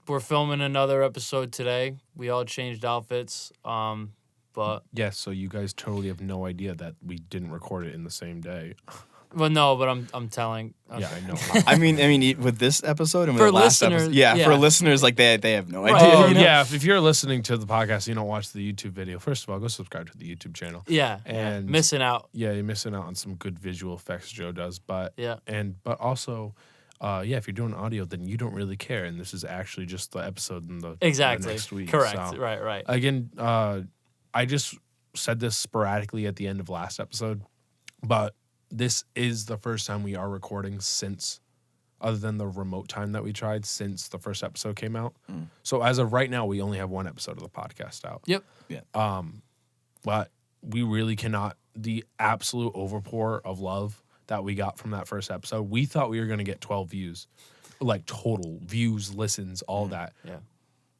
we're filming another episode today. We all changed outfits. But yes, so you guys totally have no idea that we didn't record it in the same day. Well, no, but I'm telling. Okay. Yeah, I know. I mean, with this episode and with For the last listeners, episode, for yeah. listeners, like they have no Right. idea. Oh, you know? yeah. If you're listening to the podcast and you don't watch the YouTube video, first of all, go subscribe to the YouTube channel. Yeah, And missing out. Yeah, you're missing out on some good visual effects Joe does. But also, if you're doing audio, then you don't really care. And this is actually just the episode in the next week. Correct. So, Right. Again, I just said this sporadically at the end of last episode, but this is the first time we are recording since, other than the remote time that we tried, since the first episode came out. So as of right now, we only have one episode of the podcast out. Yep. Yeah. But we really cannot, the absolute overpour of love that we got from that first episode, we thought we were going to get 12 views, like total views, listens, all that. Yeah.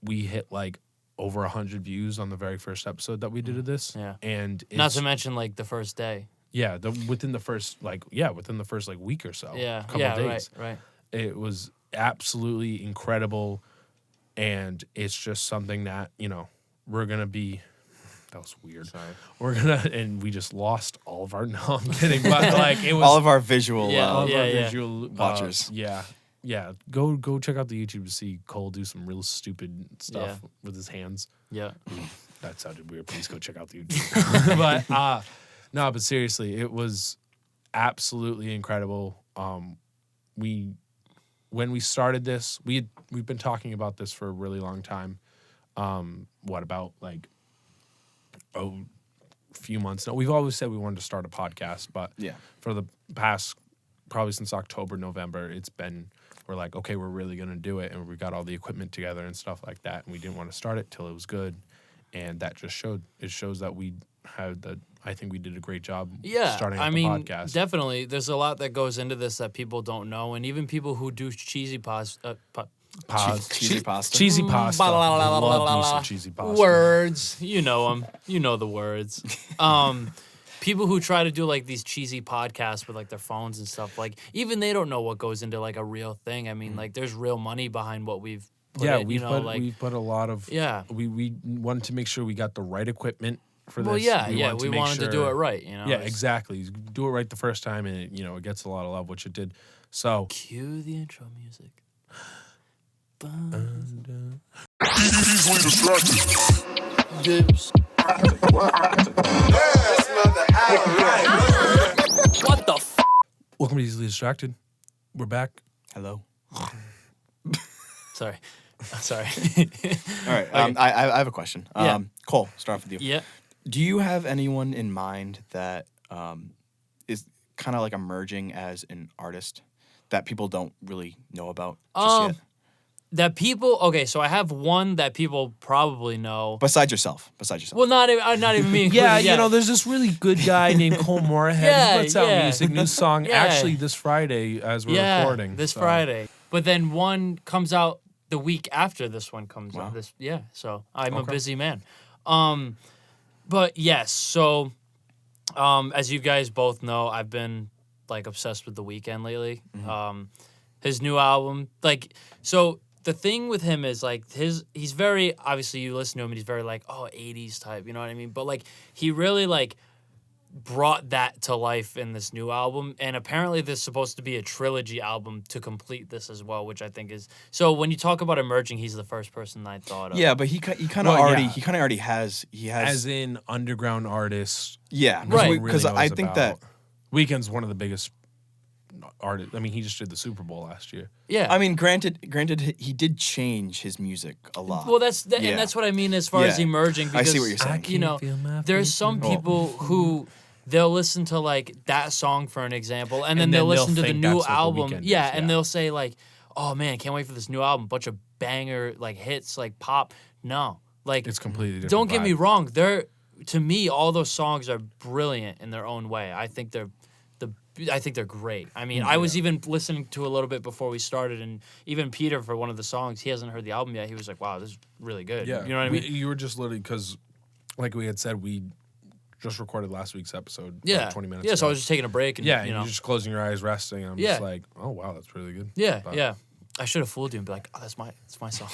We hit like over 100 views on the very first episode that we did of this. Yeah. And Not to mention like the first day. Yeah, within the first week or so. Yeah. Couple of days. Right. It was absolutely incredible, and it's just something that, we're going to be. That was weird. Sorry. We're going to, and we just lost all of our, no, I'm kidding, but like it was. All of our visual, visual watchers. Yeah. Go check out the YouTube to see Cole do some real stupid stuff with his hands. Yeah. That sounded weird. Please go check out the YouTube. But seriously, it was absolutely incredible. When we started this, we've been talking about this for a really long time. About like a few months now? We've always said we wanted to start a podcast, but for the past probably since October, November, we're like, okay, we're really gonna do it, and we got all the equipment together and stuff like that, and we didn't want to start it till it was good, and that just showed. It shows that we had that. I think we did a great job starting the podcast. Definitely. There's a lot that goes into this that people don't know, and even people who do cheesy cheesy pasta. Cheesy pasta. I love me some cheesy pasta. Words. You know them. You know the words. People who try to do like these cheesy podcasts with like their phones and stuff, like even they don't know what goes into like a real thing. I mean, like there's real money behind what we've put in, we've put a lot of we wanted to make sure we got the right equipment for this. We wanted to do it right, Yeah, exactly. Do it right the first time, and it gets a lot of love, which it did. So cue the intro music. Easily distracted. Dibs. What the f? Welcome to Easily Distracted. We're back. Hello. Sorry. All right. I have a question. Cole, start off with you. Yeah. Do you have anyone in mind that is kind of like emerging as an artist that people don't really know about just yet? That people, so I have one that people probably know. Besides yourself. Well, not even me. Yeah, there's this really good guy named Cole Moorehead. He puts out music, new song, actually this Friday as we're recording. This Friday. But then one comes out the week after this one comes out. So I'm a busy man. But yes, so as you guys both know, I've been like obsessed with The Weeknd lately. Mm-hmm. His new album, so the thing with him is like he's very, obviously you listen to him and he's very like 80s type, you know what I mean? But like he really like brought that to life in this new album, and apparently there's supposed to be a trilogy album to complete this as well, which I think is so. When you talk about emerging, he's the first person I thought of. Yeah, but he kind of already has as in underground artist. Yeah, right. Because I think that Weeknd's one of the biggest artists. I mean, he just did the Super Bowl last year. Yeah, I mean, granted, he did change his music a lot. Well, and that's what I mean as far as emerging. Because, I see what you're saying. There's some people who they'll listen to like that song for an example, and then they'll listen to the new album. And they'll say like, "Oh man, can't wait for this new album! Bunch of banger like hits, like pop." No, like it's completely different. Don't get me wrong. To me, all those songs are brilliant in their own way. I think they're great. I mean, I was even listening to a little bit before we started, and even Peter, for one of the songs, he hasn't heard the album yet. He was like, "Wow, this is really good." Yeah, you know what I mean? You were just literally, because, like we had said, we just recorded last week's episode. Yeah, like 20 minutes. Yeah, ago. so I was just taking a break, and you're just closing your eyes, resting. And I'm just like, "Oh wow, that's really good." Yeah, but, yeah. I should have fooled you and be like, oh, that's my song.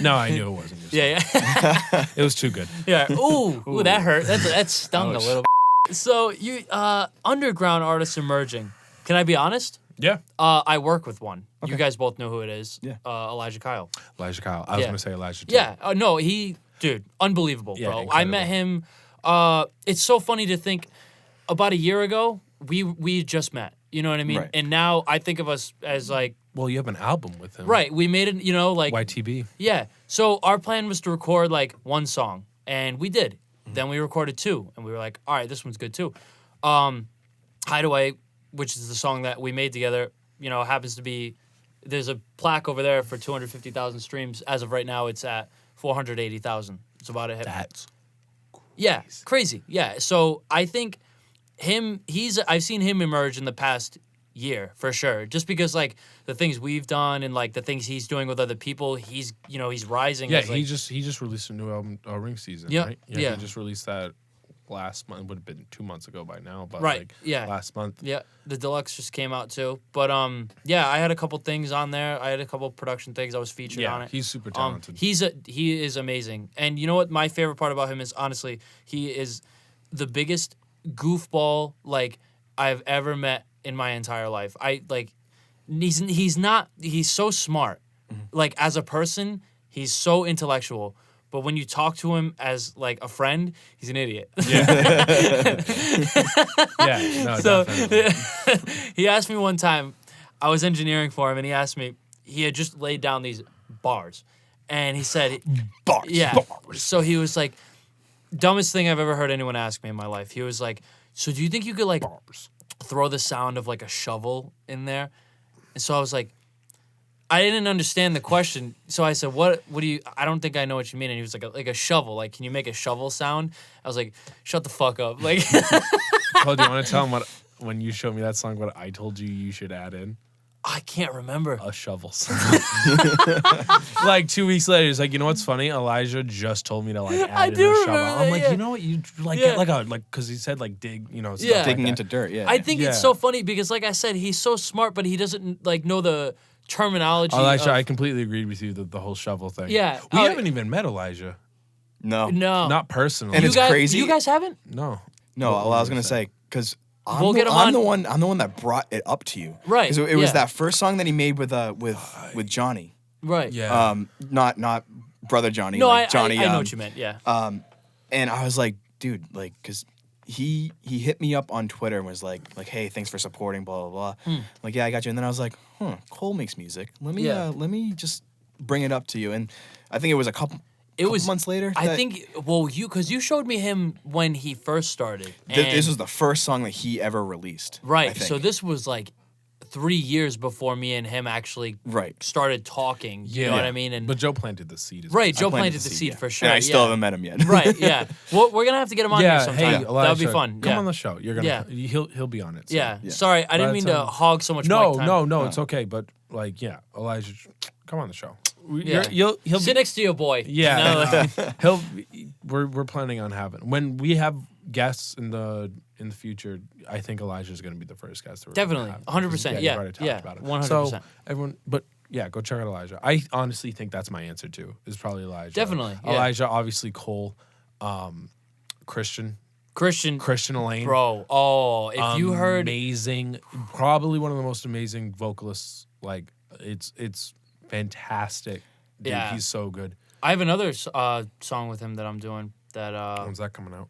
No, I knew it wasn't. Your song. yeah. It was too good. Yeah. Ooh, that hurt. That stung a Ouch. little. So you underground artists emerging. Can I be honest? Yeah. I work with one. You guys both know who it is. Yeah. Elijah Kyle. Elijah Kyle. I was Yeah. gonna say Elijah too. Yeah. No, dude, unbelievable, Yeah, bro. I incredible. met him. It's so funny to think about a year ago, we just met. You know what I mean? Right. And now I think of us as like, Well, you have an album with him. right, we made it, like, YTB. yeah. So our plan was to record like one song, and we did. Then we recorded 2, and we were like, all right, this one's good too. Hideaway, which is the song that we made together, happens to be, there's a plaque over there for 250,000 streams. As of right now, it's at 480,000. It's about a hit. That's Yeah, crazy. Yeah. So I think I've seen him emerge in the past year for sure. Just because like the things we've done and like the things he's doing with other people, he's rising. yeah. as, like, He just released a new album, Ring Season. Yeah, Right. yeah. He just released that last month. It would have been 2 months ago by now, but Right, like yeah. last month. Yeah, the deluxe just came out too. But yeah, I had a couple things on there. I had a couple production things. I was featured on Yeah, it. he's super talented. He is amazing. And you know what? My favorite part about him is honestly, he is the biggest goofball like I've ever met in my entire life. He's so smart. Like as a person, he's so intellectual. But when you talk to him as like a friend, he's an idiot. Yeah. Yeah. No, So definitely. he asked me one time, I was engineering for him, and he asked me, he had just laid down these bars. And he said, Bars. yeah. Bars. So he was like, dumbest thing I've ever heard anyone ask me in my life. He was like, so do you think you could like throw the sound of like a shovel in there? And so I was like, I didn't understand the question. So I said, what do you, I don't think I know what you mean. And he was like a shovel. Like, can you make a shovel sound? I was like, shut the fuck up. Like, Cole, do you want to tell him when you showed me that song, what I told you should add in? I can't remember. A shovel sound. Like 2 weeks later, he's like, you know what's funny? Elijah just told me to like add I in do a shovel. remember I'm that, like, yeah. you know what? You like Yeah. get because he said like dig, stuff Yeah. like Digging that. into dirt. Yeah. I think it's Yeah. so funny because, like I said, he's so smart, but he doesn't like know the terminology. Elijah, of- I completely agreed with you the whole shovel thing. Yeah. We Oh, haven't even met Elijah. no. no, Not personally. And you it's guys, crazy. You guys haven't? no. No, What well, were I you was gonna gonna say because We'll get him on- I'm the one that brought it up to you. Right, 'Cause it was yeah. that first song that he made with Johnny. Right. Yeah. Not brother Johnny. No, like Johnny. I know what you meant. Yeah. And I was like, dude, like, cause he hit me up on Twitter and was like, hey, thanks for supporting, blah blah blah. Like, yeah, I got you. And then I was like, Cole makes music. Let me just bring it up to you. And I think it was a couple months later. I think. Well, because you showed me him when he first started. This and- was the first song that he ever released. I right. think. So this was like 3 years before me and him actually Right. started talking. You know what I mean? And But Joe planted the seed. right, Joe planted planted the the seed, seed yeah. for sure. And I still yeah. haven't met him yet. Right. Yeah. Well, we're gonna have to get him on here Yeah, sometime. hey, Elijah, That would be fun. Come yeah. on the show. You're gonna. Yeah. He'll be on it. So. Yeah. Yeah. Sorry, I didn't But, mean to hog so much. No, mic time. no, it's okay. But like, yeah, Elijah, come on the show. Yeah. He'll Sit next to your boy. Yeah, You know? we're planning on having when we have guests in the future. I think Elijah is going to be the first guest. That we're Definitely. gonna have. 100%, You've yeah, already talked yeah, about it. 100%. So everyone, but yeah, go check out Elijah. I honestly think that's my answer too. Is probably Elijah. Definitely, yeah. Elijah, obviously Cole, Christian Christian, Elaine. bro. Oh, if you heard, amazing, probably one of the most amazing vocalists. Like it's fantastic. Dude, Yeah. he's so good. I have another song with him that I'm doing. That When's that coming out?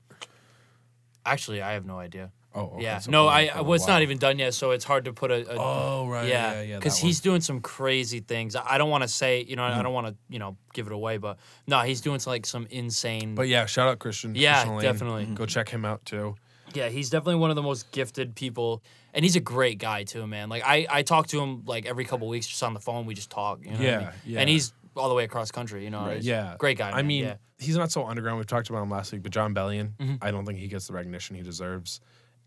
actually, I have no idea. Oh, okay, Yeah, so no, for well, it's a while. not even done yet, so it's hard to put a Oh right, yeah, yeah. because that one. he's doing some crazy things. I don't want to say, I don't want to, give it away, but no, he's doing some insane. But yeah, shout out Christian. Yeah, Christian Elaine. definitely. Go check him out too. yeah, he's definitely one of the most gifted people, and he's a great guy too, man. Like I talk to him like every couple weeks just on the phone. We just talk. You know what I Yeah, mean? yeah. And he's all the way across country. You know, Right. he's Yeah, great guy. I Man. mean, yeah. he's not so underground. We talked about him last week, but John Bellion, Mm-hmm. I don't think he gets the recognition he deserves,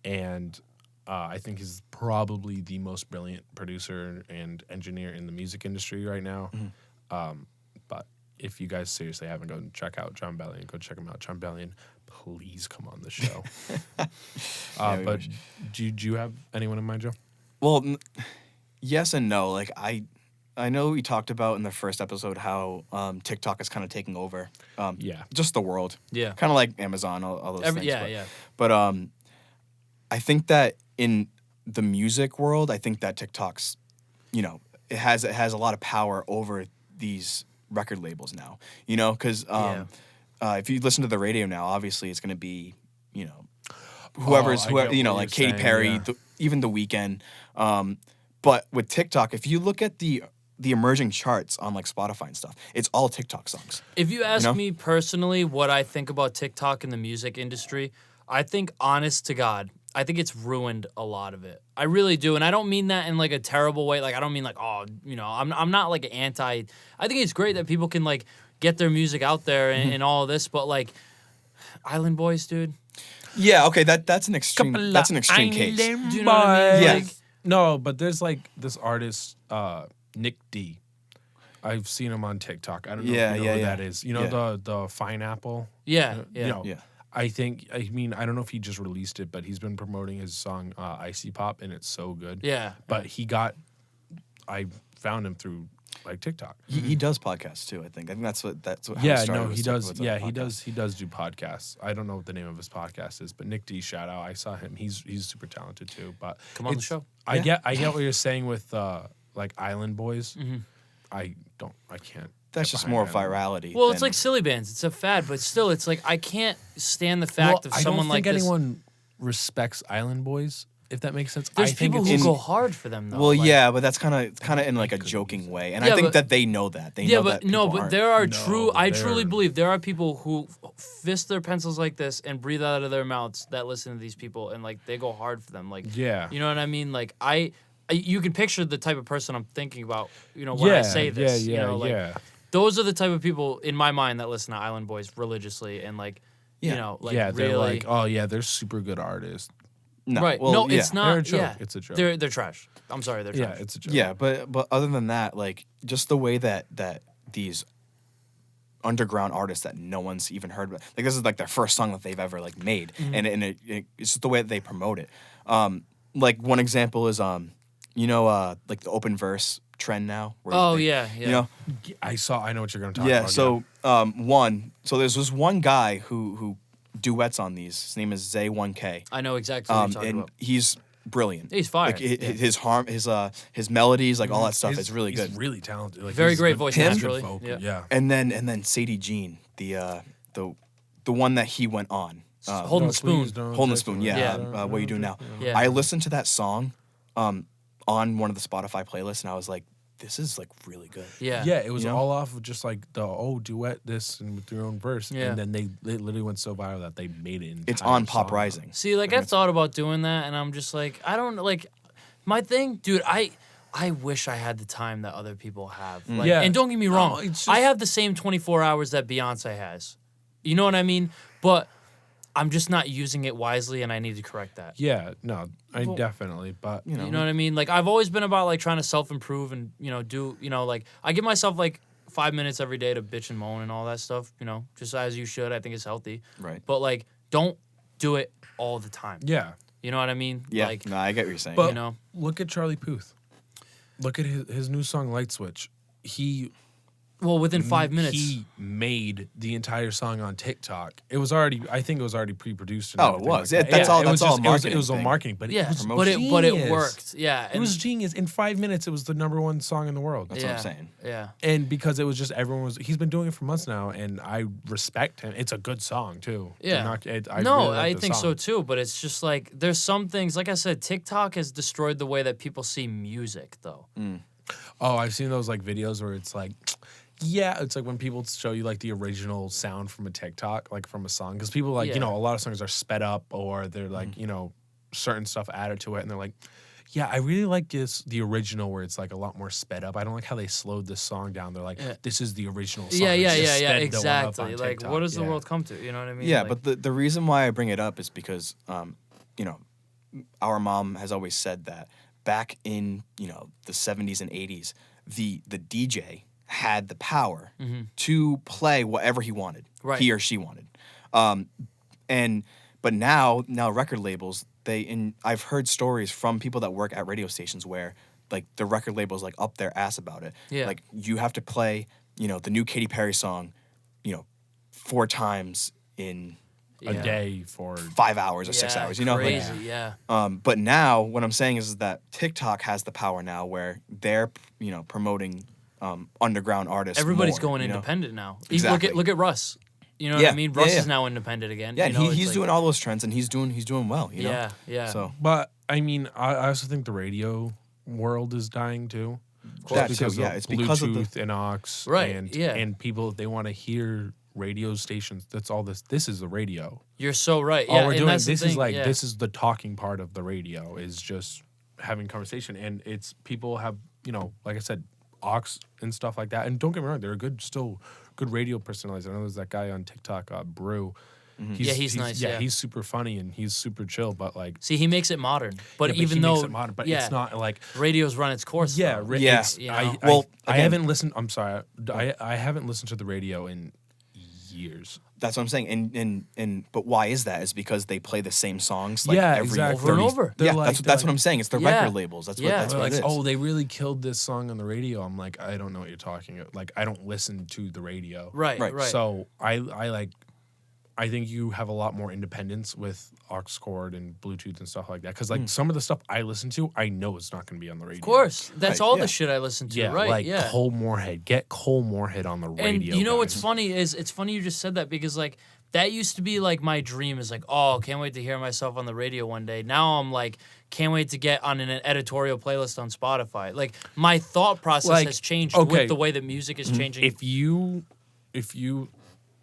and I think he's probably the most brilliant producer and engineer in the music industry right now. Mm-hmm. But if you guys seriously haven't gone check out John Bellion, go check him out. John Bellion, please come on the show. we But wish. do you have anyone in mind, Joe? Well, yes and no. Like know we talked about in the first episode how TikTok is kind of taking over. Just the world. Yeah. Kind of like Amazon, all those things. Yeah. But I think that in the music world, I think that TikTok's, it has a lot of power over these record labels now. Because if you listen to the radio now, obviously it's going to be, whoever, like Katy Perry, even The Weeknd. But with TikTok, if you look at the emerging charts on like Spotify and stuff, it's all TikTok songs. If you ask me personally what I think about TikTok in the music industry, I think, honest to God, I think it's ruined a lot of it. I really do. And I don't mean that in like a terrible way. Like, I don't mean like, I'm not like anti. I think it's great that people can like get their music out there and all of this, but like Island Boys, dude. Yeah, okay, that's an extreme case. Do you know what I mean? Yeah. Like, No, but there's like this artist, Nick D. I've seen him on TikTok. I don't know if you know who that is. You know the Pineapple? yeah. I don't know if he just released it, but he's been promoting his song Icy Pop, and it's so good. Yeah. But I found him through like TikTok. He does podcasts too, I think. That's what Yeah, no, he does. Yeah, he does do podcasts. I don't know what the name of his podcast is, but Nick D, shout out. I saw him. He's super talented too. But Come on the show. I get what you're saying with like Island Boys. Mm-hmm. I can't. That's just more virality. Well, it's like silly bands. It's a fad, but still, it's like I can't stand the fact of someone like this. I don't think anyone respects Island Boys, if that makes sense. There's people who go hard for them, though. Well, yeah, but that's kind of in like a joking way, and I think that they know that. They know that people aren't. There are I truly believe there are people who fist their pencils like this and breathe out of their mouths that listen to these people, and like they go hard for them. Like, yeah, you know what I mean? Like you can picture the type of person I'm thinking about. When I say this, those are the type of people in my mind that listen to Island Boys religiously and like, they're really, like, oh yeah, they're super good artists. No, right? Well, it's not. They're a joke. Yeah, it's a joke. They're trash. I'm sorry, they're trash. Yeah, it's a joke. Yeah, but other than that, like just the way that these underground artists that no one's even heard of, like this is like their first song that they've ever like made, and it's just the way that they promote it. Like one example is like the open verse trend now. Where I know what you're going to talk about. So there's this one guy who duets on these. His name is Zay1K. I know exactly what you're talking about. He's brilliant. He's fire. Like his melodies, like all that stuff is really good. He's really talented. Like, Very great voice, naturally. Yeah. And then Sadie Jean, the one that he went on. Holding the Spoon. Holding the Spoon, yeah. What are you doing now? Yeah. I listened to that song on one of the Spotify playlists, and I was like, this is like really good. Yeah. Yeah, it was all off of just like the duet this and with your own verse. Yeah. And then they literally went so viral that they made it. It's on Pop Rising. See, like I've thought about doing that, and I'm just like, I don't like my thing, dude. I wish I had the time that other people have. Like, Yeah. And don't get me wrong, it's just- I have the same 24 hours that Beyonce has. You know what I mean? But I'm just not using it wisely, and I need to correct that. Yeah, no, definitely. But You know what I mean? Like I've always been about like trying to self-improve and do like I give myself like 5 minutes every day to bitch and moan and all that stuff. Just as you should. I think it's healthy. Right. But like, don't do it all the time. yeah. You know what I mean? Yeah. Like, No, I get what you're saying. But know? look at Charlie Puth. Look at his new song Light Switch. Well, within 5 minutes. He made the entire song on TikTok. I think it was already pre-produced. And Oh, it everything was. Like Yeah, that's all. That's all It was all thing. marketing, but Yeah, it was but it genius. worked. Yeah, It was genius. In 5 minutes, it was the #1 song in the world. That's what I'm saying. Yeah, And because it was just he's been doing it for months now, and I respect him. It's a good song too. yeah. I No, really like I the think so song. too. But it's just like there's some things. Like I said, TikTok has destroyed the way that people see music, though. Oh, I've seen those like videos where it's like, yeah, it's like when people show you like the original sound from a TikTok, like from a song, because people like Yeah. a lot of songs are sped up or they're like certain stuff added to it, and they're like, yeah, I really like the original where it's like a lot more sped up. I don't like how they slowed this song down. They're like, this is the original song. Yeah, It's just yeah, sped the one up exactly. on Like, TikTok. what does the Yeah. world come to? You know what I mean? Yeah, Like, but the reason why I bring it up is because, our mom has always said that back in, the 70s and 80s, the DJ had the power to play whatever he wanted, Right. he or she wanted. But now record labels, I've heard stories from people that work at radio stations where like the record label's like up their ass about it. Yeah. Like you have to play, you know, the new Katy Perry song, you know, 4 times in A day for 5 hours or 6 hours. You know, like, crazy, yeah. but now what I'm saying is that TikTok has the power now where they're, you know, promoting underground artists. Everybody's more, going you know? independent now. Exactly. Look at Russ. You know what Yeah, I mean? yeah, Russ yeah. is now independent again. Yeah, you and know, he's it's doing all those trends, and he's doing well. You know? Yeah, yeah. So But I mean, I also think the radio world is dying too. that too, Because yeah, of it's because of the Bluetooth and aux, Right, and yeah. and people, they want to hear radio stations. That's all this. This is the radio. You're so right. Yeah, All we're and doing. that's the This is thing, like yeah. this is the talking part of the radio. Is just having conversation, and it's people have, you know, like I said, aux and stuff like that. And don't get me wrong, they're still good radio personalities. I know there's that guy on TikTok, Brew. Yeah, he's nice, yeah. He's super funny and he's super chill. But like, See, he makes it modern. But yeah, even he though makes it modern, but yeah, it's not like. radio's run its course. Yeah, though. Yeah. it's- You know? I Well, again- haven't listened. I'm sorry, I haven't listened to the radio in years. That's what I'm saying. And but why is that? Is because they play the same songs like Yeah, every exactly. Over and 30 over. They're Yeah, like- that's they're what I'm saying. It's the Yeah. record labels. That's Yeah. what that's They're what like, it is. oh, they really killed this song on the radio. I'm like, I don't know what you're talking about. Like, I don't listen to the radio. Right, Right. right. So I think you have a lot more independence with aux cord and Bluetooth and stuff like that. Because like some of the stuff I listen to, I know it's not going to be on the radio. Of course. That's Right, all yeah. the shit I listen to, Yeah, right? like yeah. Cole Moorehead. Get Cole Moorehead on the And radio. you know what's guys. funny is it's funny you just said that because like that used to be like my dream is like, oh, can't wait to hear myself on the radio one day. Now I'm like, can't wait to get on an editorial playlist on Spotify. Like my thought process Like, has changed okay. with the way that music is changing. If you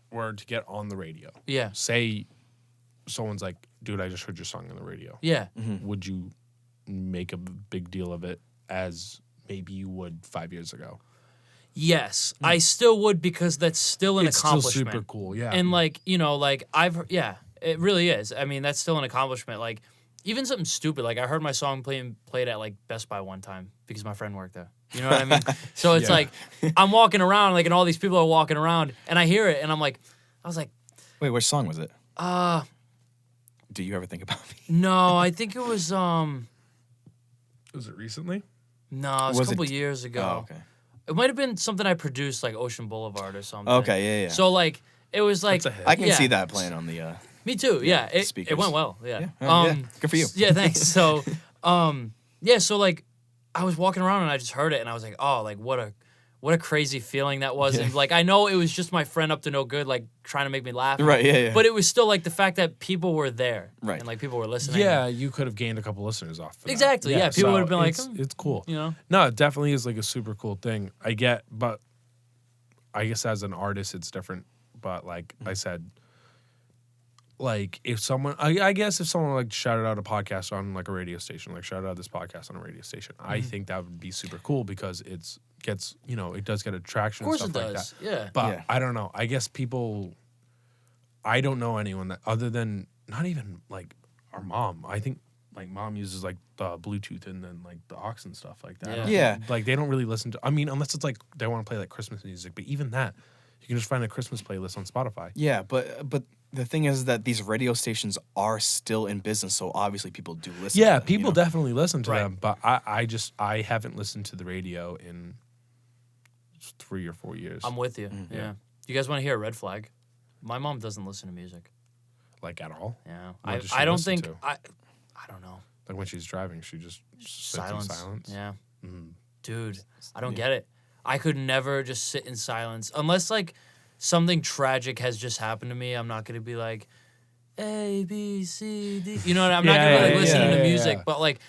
were to get on the radio, yeah. say someone's like, dude, I just heard your song on the radio. Yeah. Would you make a big deal of it as maybe you would 5 years ago? Yes, I still would because that's still an It's still accomplishment. super cool, yeah. And like, you know, like it really is. I mean, that's still an accomplishment. Like even something stupid, like I heard my song played at like Best Buy one time because my friend worked there. You know what I mean? So it's Yeah. like I'm walking around like and all these people are walking around and I hear it and I was like, Wait, which song was it? Do you ever think about me? no, I think it was Was it recently? no, it was Was a couple it- years ago. Oh, okay. It might have been something I produced like Ocean Boulevard or something. Okay, yeah. So like it was like That's a hit. I can yeah. see that playing on the. Me too. Yeah, it speakers. went well. Yeah. Yeah, good for you. Yeah, thanks. So, yeah. So like, I was walking around and I just heard it and I was like, oh, like what a crazy feeling that was. And like, I know it was just my friend up to no good, like trying to make me laugh. Right, yeah. But it was still like the fact that people were there. Right. And like people were listening. Yeah, you could have gained a couple listeners off of that. Exactly, yeah, people would have been like, it's cool. You know. No, it definitely is like a super cool thing. I get, but I guess as an artist, it's different. But like I said, like if someone, I guess if someone like shouted out a podcast on like a radio station, like shouted out this podcast on a radio station, I think that would be super cool because it does get attraction. Of course and it stuff does. Like that. Yeah. But Yeah. I don't know. I guess I don't know anyone that other than not even like our mom. I think like mom uses like the Bluetooth and then like the aux and stuff like that. Yeah. Yeah. Like they don't really listen to. I mean, unless it's like they want to play like Christmas music, but even that, you can just find a Christmas playlist on Spotify. Yeah, but the thing is that these radio stations are still in business, so obviously people do listen. Yeah, to them, people you know? definitely listen to Right. them, but I haven't listened to the radio in 3 or 4 years. I'm with you. Yeah. You guys want to hear a red flag? My mom doesn't listen to music. Like at all. Yeah. What does she I don't listen think to? I don't know. Like when she's driving, she just sits in silence. Yeah. Mm. Dude, I don't get it. I could never just sit in silence unless like something tragic has just happened to me. I'm not gonna be like A B C D. You know what? I'm not gonna be like listening to music. yeah. But like,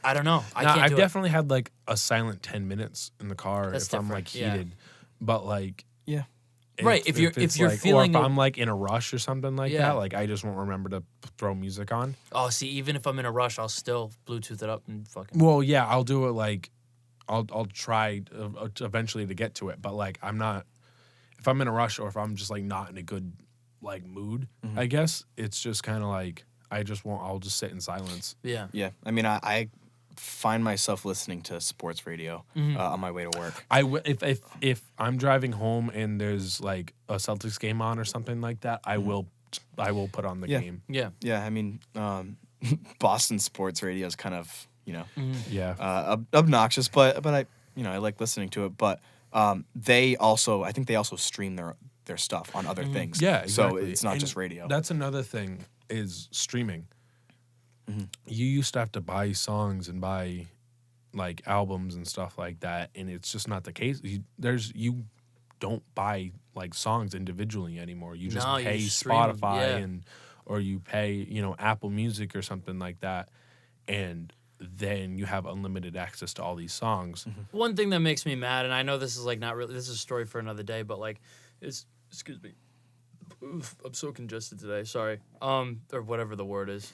I don't know. I Nah, can't I've do definitely had like a silent 10 minutes in the car That's if I'm different, like yeah. heated. But like Yeah. Right, if you're it's feeling or if a- I'm like in a rush or something like Yeah. that, like I just won't remember to throw music on. it. Oh, see, even if I'm in a rush, I'll still Bluetooth it up and fucking. Well, yeah, I'll do it like I'll try eventually to get to it, but like I'm not if I'm in a rush or if I'm just like not in a good like mood, I guess it's just kind of like I'll just sit in silence. Yeah. Yeah. I mean, I find myself listening to sports radio on my way to work. If I'm driving home and there's like a Celtics game on or something like that, I will put on the Yeah. game. Yeah. Yeah, I mean, Boston sports radio is kind of you know, Yeah. obnoxious, but I I like listening to it. But I think they also stream their stuff on other things. Yeah, exactly. So it's not And just radio. That's another thing is streaming. You used to have to buy songs and buy like albums and stuff like that, and it's just not the case. You don't buy like songs individually anymore. You just No, you pay stream 'em, Spotify or you pay, Apple Music or something like that, and then you have unlimited access to all these songs. One thing that makes me mad, and I know this is like not really, this is a story for another day, but like, excuse me, oof, I'm so congested today. Sorry, or whatever the word is,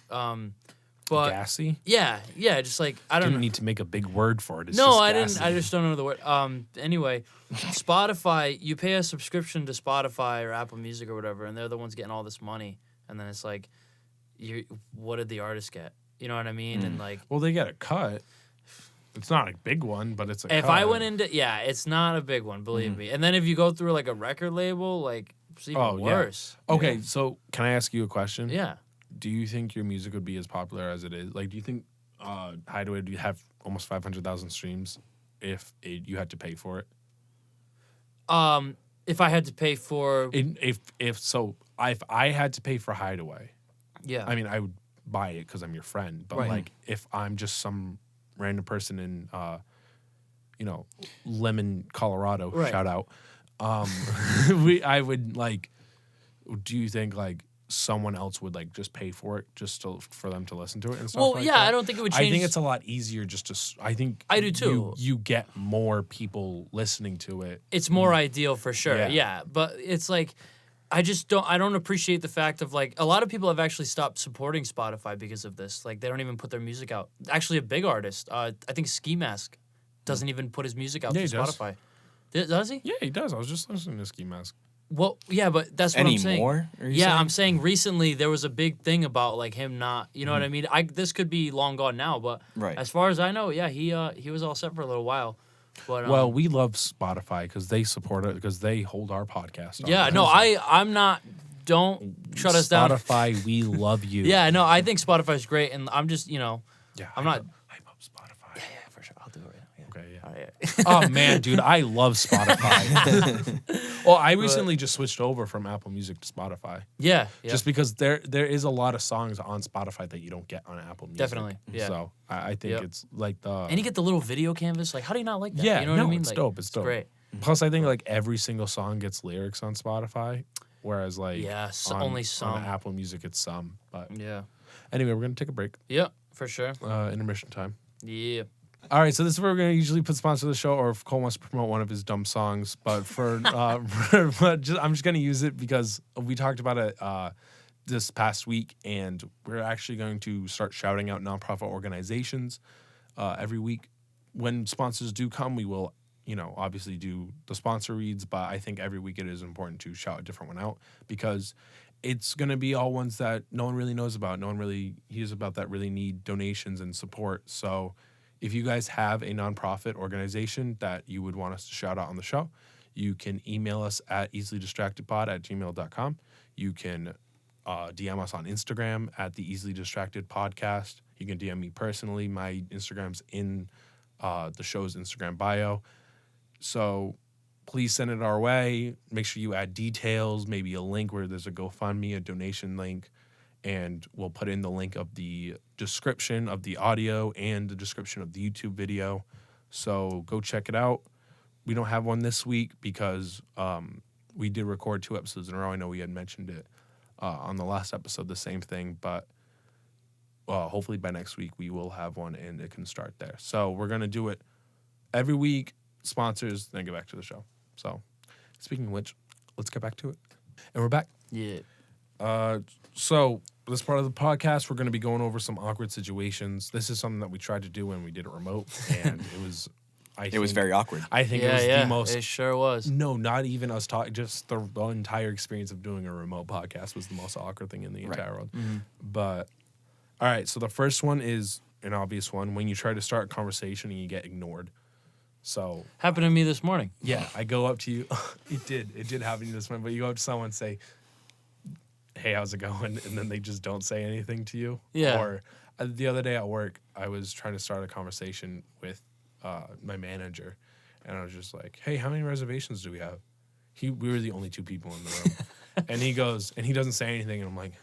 but Gassy? yeah, just like I don't Didn't know. need to make a big word for it. It's No, just I gassy. didn't. I just don't know the word. Anyway, Spotify. You pay a subscription to Spotify or Apple Music or whatever, and they're the ones getting all this money. And then it's like, what did the artist get? You know what I mean? And like, Well, they get a cut. It's not a big one, but it's a if cut. I went into, it's not a big one, believe me. And then if you go through like a record label, like it's even worse. Okay, so can I ask you a question? Yeah. Do you think your music would be as popular as it is? Like, do you think Hideaway would have almost 500,000 streams if you had to pay for it? If I had to pay for, If I had to pay for Hideaway, yeah, I mean, I would buy it because I'm your friend. But Right. like, if I'm just some random person in, Lemon, Colorado, Right. shout out, I would like. Do you think like someone else would like just pay for it for them to listen to it and stuff? well, like yeah, that? I don't think it would I change. think it's a lot easier just to. I think I do too. You get more people listening to it. It's more ideal for sure. Yeah. Yeah. But it's like I don't appreciate the fact of like a lot of people have actually stopped supporting Spotify because of this. Like they don't even put their music out. Actually a big artist, I think Ski Mask doesn't even put his music out Yeah, to he does. Spotify. Does he? Yeah, he does. I was just listening to Ski Mask. Well, yeah, but that's what I'm saying. Anymore? Are you Yeah, saying? I'm saying recently there was a big thing about like him not, you know what I mean? This could be long gone now, but Right. as far as I know, yeah, he was all set for a little while. But Well, we love Spotify because they support it because they hold our podcast. yeah, no, I'm not. Don't shut us down. Spotify, we love you. Yeah, no, I think Spotify's great, and I'm just, yeah. I'm not. Hype up Spotify. Yeah, for sure, I'll do it right now. Yeah. Okay, yeah. All right. Oh man, dude, I love Spotify. Well, I recently just switched over from Apple Music to Spotify. Yeah, Just because there is a lot of songs on Spotify that you don't get on Apple Music. Definitely, yeah. So I think Yep. it's like the and you get the little video canvas. Like, how do you not like that? yeah, you know no, what I mean? it's Like, dope. It's dope. great. Plus, I think like every single song gets lyrics on Spotify, whereas like Yeah, on, only some. on Apple Music it's some. But Yeah. anyway, we're gonna take a break. Yeah, for sure. Intermission time. Yeah. All right, so this is where we're going to usually put sponsor the show, or if Cole wants to promote one of his dumb songs. But I'm just going to use it because we talked about it this past week, and we're actually going to start shouting out nonprofit organizations every week. When sponsors do come, we will, obviously do the sponsor reads. But I think every week it is important to shout a different one out because it's going to be all ones that no one really knows about. No one really hears about that really need donations and support. So if you guys have a nonprofit organization that you would want us to shout out on the show, you can email us at easilydistractedpod@gmail.com. You can DM us on Instagram at the Easily Distracted Podcast. You can DM me personally. My Instagram's in the show's Instagram bio. So please send it our way. Make sure you add details, maybe a link where there's a GoFundMe, a donation link, and we'll put in the link of the description of the audio and the description of the YouTube video. So go check it out. We don't have one this week because we did record 2 episodes in a row. I know we had mentioned it on the last episode, the same thing, but hopefully by next week we will have one and it can start there. So we're going to do it every week, sponsors, then get back to the show. So speaking of which, let's get back to it. And we're back. Yeah. So this part of the podcast, we're going to be going over some awkward situations. This is something that we tried to do when we did it remote, and it was, It was very awkward. I think it was the most. It sure was. No, not even us talking. Just the entire experience of doing a remote podcast was the most awkward thing in the entire world. Mm-hmm. But all right, so the first one is an obvious one: when you try to start a conversation and you get ignored. So Happened to me this morning. yeah, I go up to you. It did happen to you this morning. But you go up to someone and say, "Hey, how's it going?" And then they just don't say anything to you. Yeah. Or The other day at work, I was trying to start a conversation with my manager, and I was just like, "Hey, how many reservations do we have?" We were the only 2 people in the room, and he goes, and he doesn't say anything, and I'm like,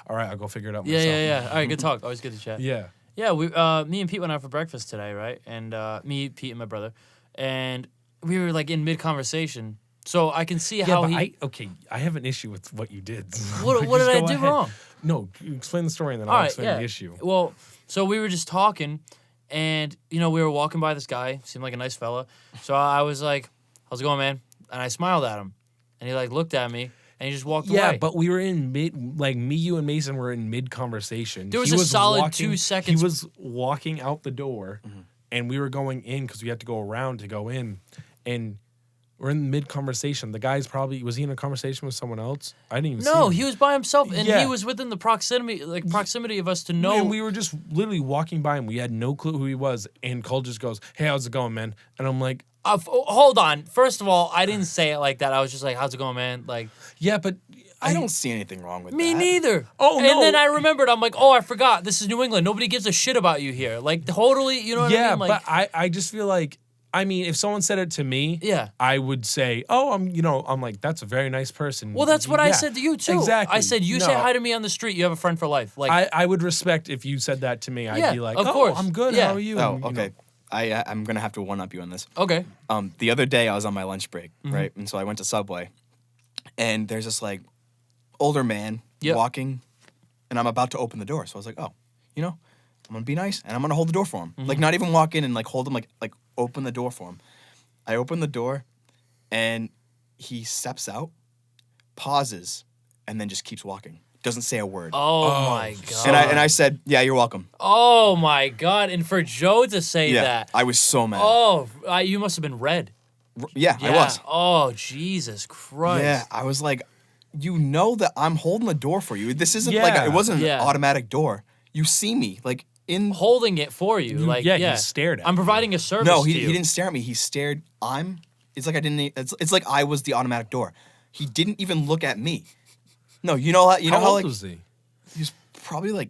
"All right, I'll go figure it out myself." Yeah. All right, good talk. Always good to chat. Yeah. Yeah, me and Pete went out for breakfast today, right? And me, Pete, and my brother, and we were like in mid conversation, so I can see how he. I have an issue with what you did. What Just did I go do ahead. wrong? No, explain the story and then All I'll right, explain yeah. the issue. Well, so we were just talking, and we were walking by this guy. Seemed like a nice fella. So I was like, "How's it going, man?" And I smiled at him, and he like looked at me, and he just walked away. Yeah, but we were in me, you, and Mason were in mid conversation. There was a solid 2 seconds. He was walking out the door, and we were going in because we had to go around to go in, and we're in mid conversation. The guy's was he in a conversation with someone else? I didn't even see No, him. he was by himself, and Yeah. he was within the proximity of us to know. And we were just literally walking by him. We had no clue who he was, and Cole just goes, "Hey, how's it going, man?" And I'm like, hold on. First of all, I didn't say it like that. I was just like, "How's it going, man?" Like, "Yeah, but I don't see anything wrong with me that. neither. Oh, and no. then I remembered. I'm like, "Oh, I forgot. This is New England. Nobody gives a shit about you here." Like, totally. You know what I mean? Like, but I just feel like, I mean, if someone said it to me, Yeah. I would say, "Oh, I'm like, that's a very nice person." well, that's what I Yeah, said to you too. Exactly. I said, "You say hi to me on the street. You have a friend for life." Like, I would respect if you said that to me. I'd Yeah, be like, of "Oh, course. I'm good. Yeah. How are you?" Oh, And, you okay. know, I'm gonna have to one up you on this. okay, The other day I was on my lunch break, Mm-hmm. right? And so I went to Subway, and there's this like older man Yep. walking, and I'm about to open the door. So I was like, oh, I'm gonna be nice, and I'm gonna hold the door for him. Like not even walk in and like hold him, like open the door for him. I open the door, and he steps out, pauses, and then just keeps walking. Doesn't say a word. oh my god, And I said, yeah, you're welcome. oh my god, and for Joe to say Yeah, that, I was so mad. you must have been red. Yeah, Yeah. I was. Oh Jesus Christ. Yeah, I was like, that I'm holding the door for you. This isn't Yeah. it wasn't Yeah. an automatic door. You see me like in. Holding it for you, like yeah, he stared at I'm you. providing a service. No, to he you. didn't stare at me. He stared. It's like I didn't. It's like I was the automatic door. He didn't even look at me. No, how how old like was he? he was probably like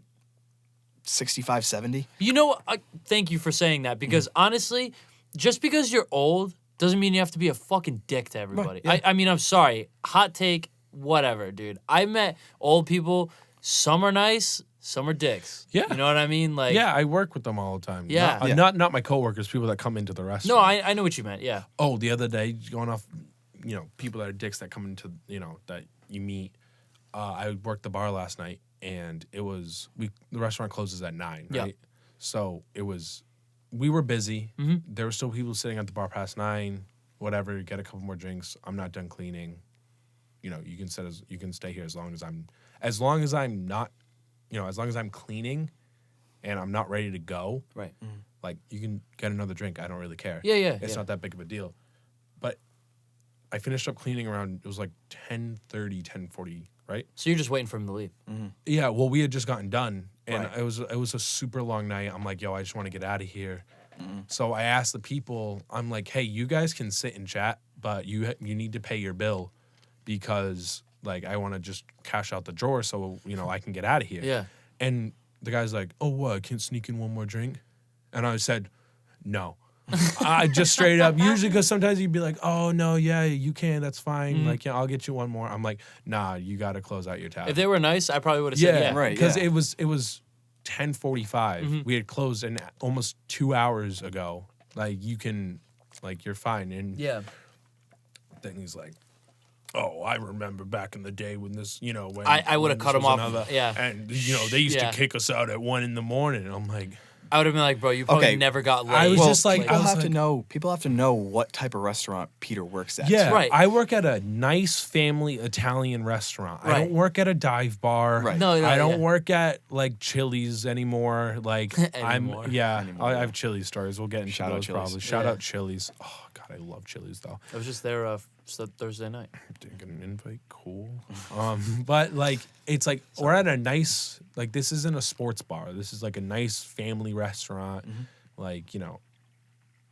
65, 70. You know what? Thank you for saying that because honestly, just because you're old doesn't mean you have to be a fucking dick to everybody. yeah. I mean, I'm sorry. Hot take, whatever, dude. I met old people. Some are nice, some are dicks. Yeah. You know what I mean? Like, Yeah, I work with them all the time. Yeah. Not, Yeah. not my coworkers, people that come into the No, restaurant. I know what you meant. Yeah. Oh, the other day, going off, people that are dicks that come into, that you meet. I worked the bar last night, and it was the restaurant closes at 9, Yeah. right? So we were busy. Mm-hmm. There were still people sitting at the bar past 9. Whatever, get a couple more drinks. I'm not done cleaning. You can stay here as long as I'm not, as long as I'm cleaning, and I'm not ready to go. Right. Like, you can get another drink. I don't really care. Yeah. It's not that big of a deal. But I finished up cleaning around, it was like 10:30, 10:40, right? So you're just waiting for him to leave. Yeah, well, we had just gotten done, and Right. it was a super long night. I'm like, yo, I just want to get out of here. So I asked the people, I'm like, hey, you guys can sit and chat, but you need to pay your bill because, like, I want to just cash out the drawer so, I can get out of here. Yeah. And the guy's like, oh, what, I can't sneak in one more drink? And I said, no. I just straight up, usually because sometimes you'd be like, oh, no, yeah, you can, that's fine. Like, yeah, I'll get you one more. I'm like, nah, you got to close out your tab. If they were nice, I probably would have said yeah. right. Because yeah. it was 10:45. We had closed almost 2 hours ago. Like, you can, like, you're fine. And Yeah. then he's like, oh, I remember back in the day when this, when I would've when cut this him was off, yeah. And, they used Yeah. to kick us out at 1 a.m. And I'm like, I would have been like, bro, you probably Okay. never got laid. I was Well, just like, people I was have to like- know. People have to know what type of restaurant Peter works at. yeah, Right. I work at a nice family Italian restaurant. I Right. don't work at a dive bar. Right. No, I don't yeah. work at like Chili's anymore. Like Anymore. Anymore. I have Chili's stories. We'll get into Shout out those Chili's. probably. Shout Yeah. out Chili's. Oh God, I love Chili's though. I was just there Thursday night. Didn't get an invite. Cool. But like it's like we're at a nice like this isn't a sports bar. This is like a nice family restaurant. Like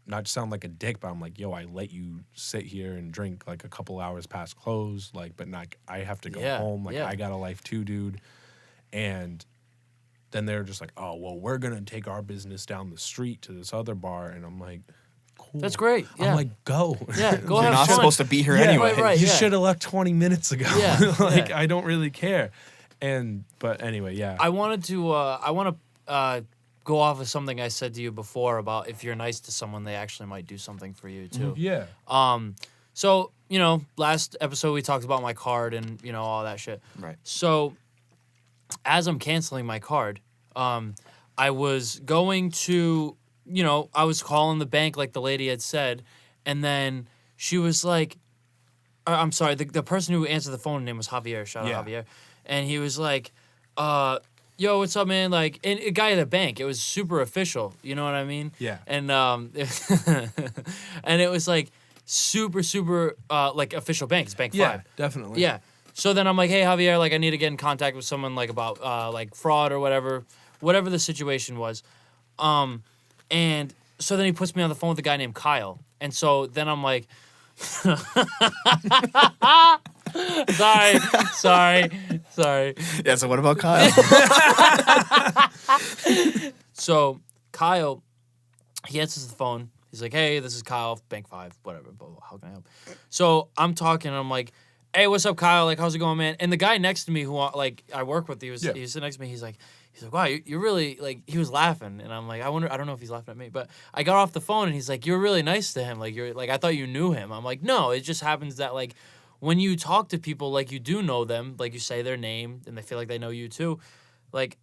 not to sound like a dick, but I'm like, yo, I let you sit here and drink like a couple hours past close, like, but not, I have to go Yeah, home. Like, yeah. I got a life too, dude. And then they're just like, oh, well, we're going to take our business down the street to this other bar. And I'm like, cool. That's great. Yeah. I'm like, go. Yeah, go You're have not fun. supposed to be here anyway. Right, You yeah. should have left 20 minutes ago. Yeah, like, yeah. I don't really care. But anyway, yeah. I want to go off of something I said to you before about if you're nice to someone, they actually might do something for you too. Yeah. So, last episode we talked about my card and, all that shit. Right. So, as I'm canceling my card, I was going to, I was calling the bank like the lady had said, and then she was like, I'm sorry, the person who answered the phone name was Javier, shout out Javier, and he was like, yo, what's up, man? Like, and a guy at the bank, it was super official, you know what I mean? Yeah. And, and it was like super, super, like official bank, it's Bank 5. Yeah, definitely. Yeah. So then I'm like, hey, Javier, like, I need to get in contact with someone, like, about, like, fraud or whatever the situation was. And so then he puts me on the phone with a guy named Kyle. And so then I'm like, sorry. Yeah, so what about Kyle? So Kyle, he answers the phone. He's like, hey, this is Kyle, Bank 5, whatever, blah, blah, how can I help? So I'm talking, and I'm like, hey, what's up, Kyle? Like, how's it going, man? And the guy next to me who, like, I work with, he was sitting next to me. He's like, wow, you're really, like, he was laughing. And I'm like, I don't know if he's laughing at me. But I got off the phone, and he's like, you're really nice to him. Like, I thought you knew him. I'm like, no, it just happens that, like, when you talk to people, like, you do know them, like, you say their name, and they feel like they know you too, like,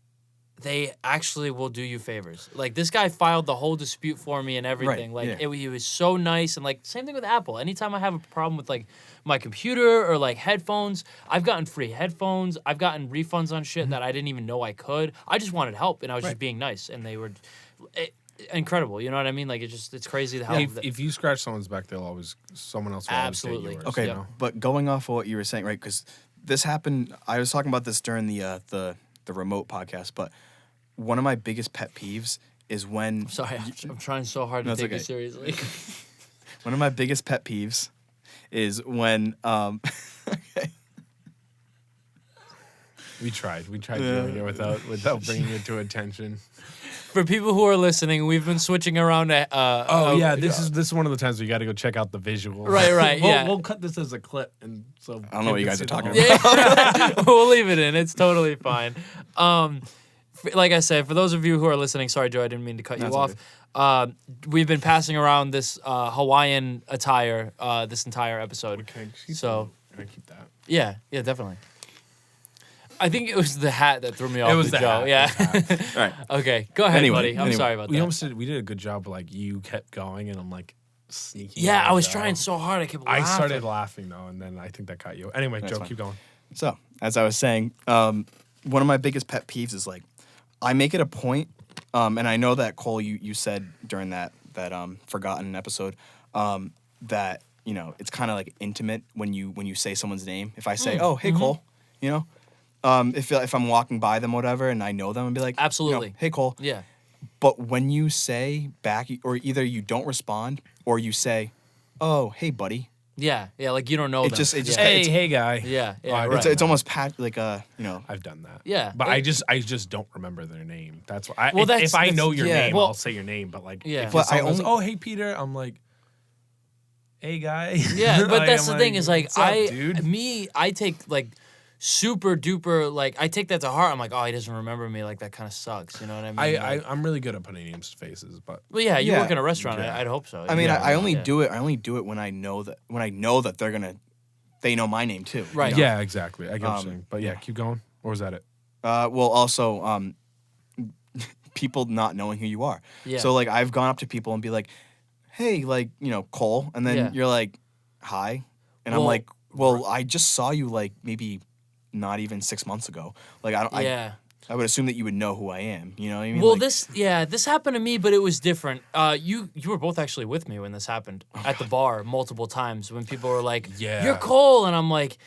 they actually will do you favors. Like, this guy filed the whole dispute for me and everything. Right, Like, yeah. he was so nice. And, like, same thing with Apple. Anytime I have a problem with, like, my computer or, like, headphones, I've gotten free headphones. I've gotten refunds on shit that I didn't even know I could. I just wanted help, and I was just being nice. And they were incredible. You know what I mean? Like, it's crazy how... If you scratch someone's back, someone else will always Absolutely. take yours. Okay, You know? but going off of what you were saying, right? Because this happened. I was talking about this during the remote podcast, but one of my biggest pet peeves is when. Sorry, I'm trying so hard to No, it's take you okay. seriously. One of my biggest pet peeves is when. Okay. We tried doing it without bringing it to attention. For people who are listening, we've been switching around. This is one of the times where you got to go check out the visual. Right, yeah. We'll cut this as a clip, and so I don't know what you guys are talking about. Yeah. We'll leave it in. It's totally fine. Like I said, for those of you who are listening, sorry, Joe, I didn't mean to cut you That's off. We've been passing around this Hawaiian attire this entire episode. Can I keep that? Yeah, definitely. I think it was the hat that threw me off. It was the Joe. hat. Yeah. All right. Okay, go ahead, buddy. I'm sorry about that. We did a good job. Like you kept going, and I'm like sneaking. Yeah, out I was Joe. trying so hard. I kept laughing. I started laughing though, and then I think that caught you. Anyway, That's Joe, fine. keep going. So, as I was saying, one of my biggest pet peeves is like, I make it a point, and I know that Cole, you said during that forgotten episode, that it's kind of like intimate when you say someone's name. If I say, oh, hey Cole, if I'm walking by them, whatever, and I know them, and be like, Absolutely. hey Cole. Yeah. But when you say back, or either you don't respond, or you say, oh, hey buddy. Yeah, like you don't know them. It just yeah. Hey guy. Yeah, I've right. It's almost like I've done that. Yeah. But I just don't remember their name. That's why. Well, If I know your yeah. name, Well, I'll say your name. But like, yeah. if But I someone goes, only- oh hey Peter, I'm like, hey guy. Yeah, but that's I'm the thing is like "What's up, dude?" I take like super duper like I take that to heart. I'm like, oh, he doesn't remember me. Like that kind of sucks. You know what I mean? Like, I'm really good at putting names to faces, but well, yeah, you Yeah. work in a restaurant. Yeah. I'd hope so. I mean, Yeah. I only Yeah. do it. I only do it when I know that they know my name too. Right. yeah, exactly. I get what you're saying. But yeah, yeah. keep going. Or was that it? Well, also, people not knowing who you are. Yeah. So like, I've gone up to people and be like, "Hey, like Cole," and then Yeah. you're like, "Hi," and Well, I'm like, "Well, I just saw you like maybe not even 6 months ago. Like, Yeah. I would assume that you would know who I am. You know what I mean? Well, Like, this happened to me, but it was different. You were both actually with me when this happened at the bar multiple times when people were like, Yeah. "You're Cole," and I'm like,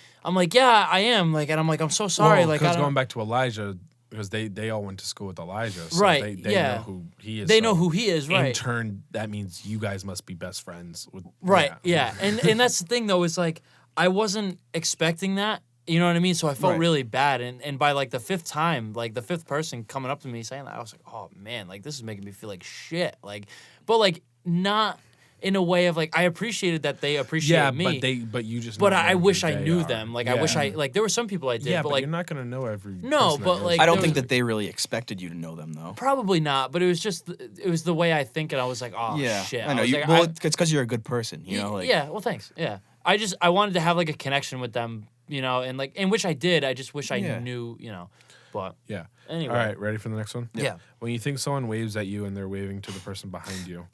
yeah, I am. Like, and I'm like, I'm so sorry. Well, like, I because don't. going back to Elijah, because they all went to school with Elijah, so Right, They yeah. know who he is. They so know who he is, In right? turn, that means you guys must be best friends. Right. Yeah. And that's the thing though, is like I wasn't expecting that. You know what I mean? So I felt Right. really bad. And by like the fifth time, like the fifth person coming up to me saying that, I was like, oh man, like this is making me feel like shit. Like, but like not in a way of like I appreciated that they appreciate me. but you just. But know I who wish I they knew are. them. Like I wish I like there were some people I did, Yeah, but like you're not gonna know every. No, person that but, knows like, you. I don't there think was- that they really expected you to know them though. probably not. But it was just it was the way I think, and I was like, oh Yeah, shit. I know. was You, like, well, it's because you're a good person. You know, like yeah. Well, thanks. Yeah. I wanted to have like a connection with them, you know, and like in which I did. I just wish I Yeah. knew, you know, but Yeah. anyway. All right, ready for the next one? Yeah. When you think someone waves at you and they're waving to the person behind you,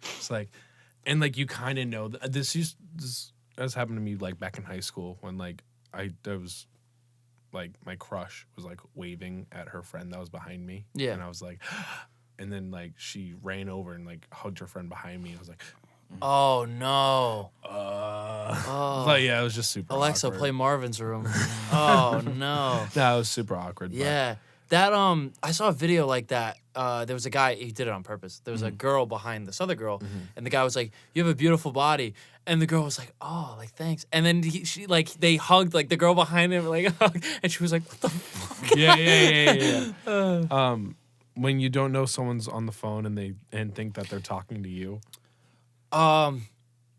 it's like, and like you kind of know that this has happened to me like back in high school when like there was like my crush was like waving at her friend that was behind me. Yeah. And I was like, and then like she ran over and like hugged her friend behind me. I was like, Oh no. but yeah, it was just super. Alexa, awkward. play Marvin's Room. Oh no. No, it was super awkward. but- Yeah. That I saw a video like that. There was a guy, he did it on purpose. There was a girl behind this other girl, and the guy was like, "You have a beautiful body." And the girl was like, "Oh, like thanks." And then she like they hugged like the girl behind him like and she was like, "What the fuck?" Yeah. When you don't know someone's on the phone and think that they're talking to you.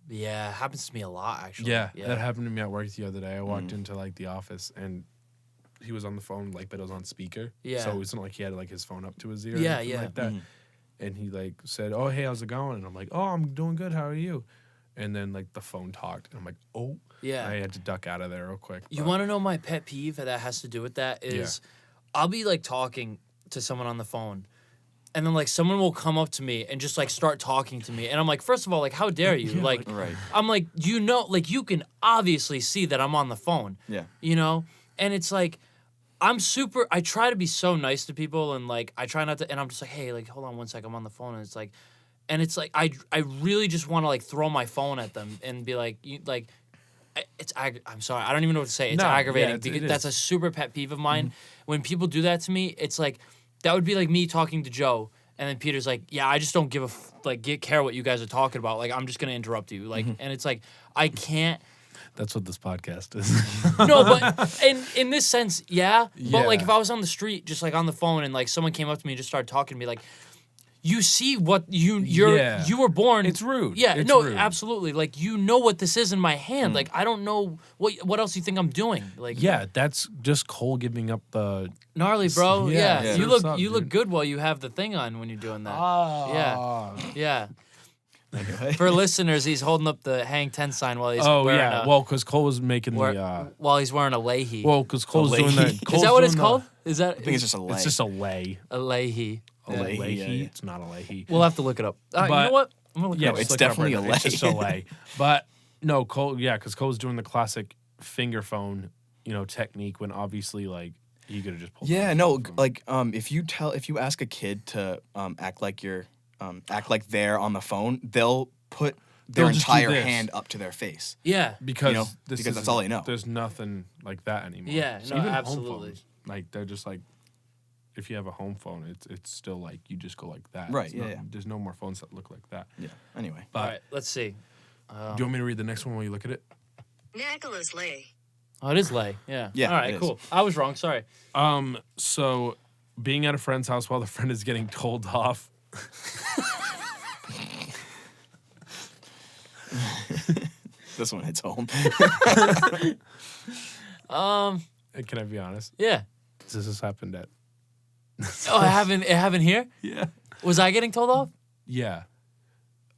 Yeah, happens to me a lot actually. Yeah, that happened to me at work the other day. I walked into like the office and he was on the phone like, but it was on speaker. Yeah. So it wasn't like he had like his phone up to his ear. Or Yeah, anything yeah. Like that. And he like said, "Oh, hey, how's it going?" And I'm like, "Oh, I'm doing good. How are you?" And then like the phone talked, and I'm like, "Oh." Yeah. I had to duck out of there real quick. You but- want to know my pet peeve that has to do with that is I'll be like talking to someone on the phone and then like someone will come up to me and just like start talking to me and I'm like, first of all, like how dare you? Like right. I'm like, you know, like you can obviously see that I'm on the phone. Yeah. You know? And it's like I try to be so nice to people and like I try not to and I'm just like, hey, like hold on one sec, I'm on the phone and it's like I really just want to like throw my phone at them and be like, I'm sorry, I don't even know what to say. It's No, yeah, aggravating it because is. that's a super pet peeve of mine. When people do that to me, it's like that would be like me talking to Joe, and then Peter's like, "Yeah, I just don't give a care what you guys are talking about. Like, I'm just gonna interrupt you." Like, and it's like I can't. That's what this podcast is. No, but in this sense, yeah. But like Yeah. if I was on the street, just like on the phone, and like someone came up to me and just started talking to me, like. You see what you were born. It's rude. Yeah, It's no, rude. absolutely. Like you know what this is in my hand. Like I don't know what else you think I'm doing. Like Yeah, that's just Cole giving up the. gnarly, bro. Yeah, Yeah, yeah. you What's look up, you look dude? good while you have the thing on when you're doing that. Ah. Yeah. For listeners, he's holding up the hang 10 sign while he's Oh wearing yeah, well, because Cole was making while he's wearing a Leahy. Well, because Cole's A doing lay. that. is that what it's called? Is that I think it's just a lay. It's just a lay. a Leahy? A Yeah. lay. yeah, yeah. It's not a lay. We'll have to look it up. You But- know what? I'm gonna look Yeah, it up. it's just look it up definitely right a now. It's lay. just a lay. But no, Cole. Yeah, because Cole's doing the classic finger phone, technique when obviously like you could have just pulled. Yeah, it no, from- like if you ask a kid to act like they're on the phone, they'll put their They'll just do entire this. hand up to their face. Yeah. because because that's isn't- all they know. There's nothing like that anymore. Yeah, no, even home absolutely. phones, like they're just like, if you have a home phone, it's still like you just go like that. Right, It's yeah, not- yeah. There's no more phones that look like that. Yeah. Anyway. But All right, let's see. do you want me to read the next one while you look at it? Nicholas Lay. Oh, it is Lay. Yeah. Yeah, All right, it is. cool. I was wrong. Sorry. So being at a friend's house while the friend is getting told off. This one hits home. Can I be honest? Yeah. This has happened at. Oh, it happened here? Yeah. Was I getting told off? Yeah.